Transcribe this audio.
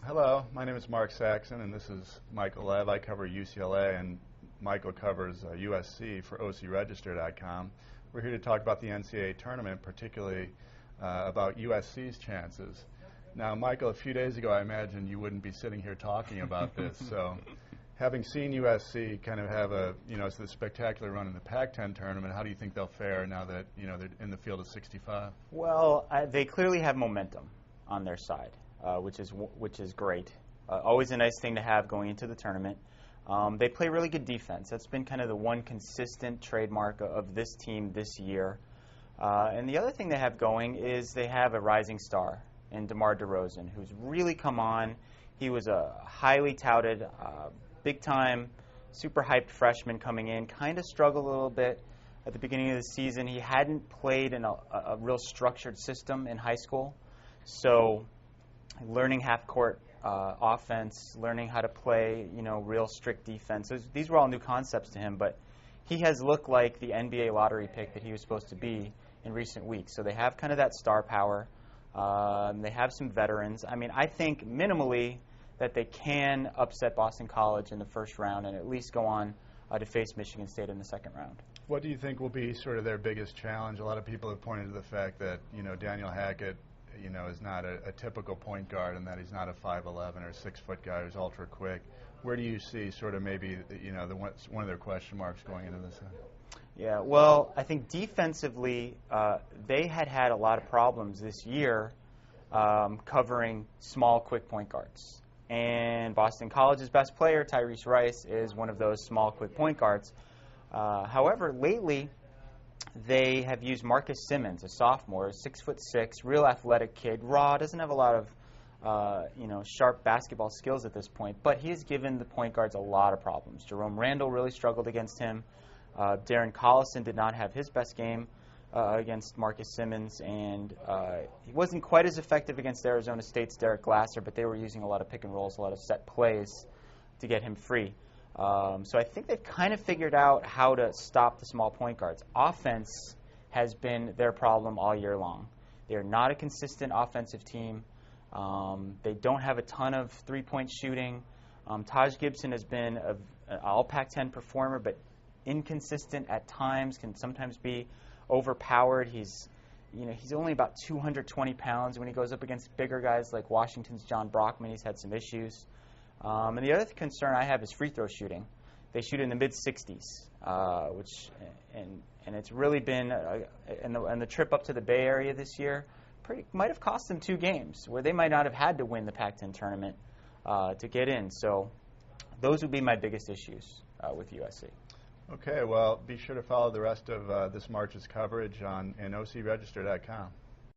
Hello, my name is Mark Saxon, and this is Michael Lev. I cover UCLA, and Michael covers USC for OCRegister.com. We're here to talk about the NCAA Tournament, particularly about USC's chances. Now, Michael, a few days ago, I imagined you wouldn't be sitting here talking about this. So, having seen USC kind of have a, it's the spectacular run in the Pac-10 tournament, how do you think they'll fare now that, they're in the field of 65? Well, they clearly have momentum on their side. Which is great. Always a nice thing to have going into the tournament. They play really good defense. That's been kind of the one consistent trademark of this team this year. And the other thing they have going is they have a rising star in DeMar DeRozan, who's really come on. He was a highly touted, big-time, super hyped freshman coming in. Kind of struggled a little bit at the beginning of the season. He hadn't played in a real structured system in high school. So learning half-court offense, learning how to play, real strict defense. These were all new concepts to him, but he has looked like the NBA lottery pick that he was supposed to be in recent weeks. So they have kind of that star power. They have some veterans. I mean, I think minimally that they can upset Boston College in the first round and at least go on to face Michigan State in the second round. What do you think will be sort of their biggest challenge? A lot of people have pointed to the fact that, Daniel Hackett is not a typical point guard, and that he's not a 5'11" or 6-foot guy who's ultra quick. Where do you see sort of maybe one of their question marks going into this? Yeah, well, I think defensively they had a lot of problems this year covering small, quick point guards. And Boston College's best player, Tyrese Rice, is one of those small, quick point guards. However, lately they have used Marcus Simmons, a sophomore, 6'6", real athletic kid, raw, doesn't have a lot of sharp basketball skills at this point, but he has given the point guards a lot of problems. Jerome Randall really struggled against him. Darren Collison did not have his best game against Marcus Simmons, and he wasn't quite as effective against Arizona State's Derek Glasser, but they were using a lot of pick and rolls, a lot of set plays to get him free. So I think they've kind of figured out how to stop the small point guards. Offense has been their problem all year long. They're not a consistent offensive team. They don't have a ton of three-point shooting. Taj Gibson has been an all Pac-10 performer, but inconsistent at times, can sometimes be overpowered. He's only about 220 pounds. When he goes up against bigger guys like Washington's John Brockman, he's had some issues. And the other concern I have is free throw shooting. They shoot in the mid-60s, and it's really been and the trip up to the Bay Area this year might have cost them 2 games where they might not have had to win the Pac-10 tournament to get in. So those would be my biggest issues with USC. Okay, well, be sure to follow the rest of this March's coverage on OCRegister.com.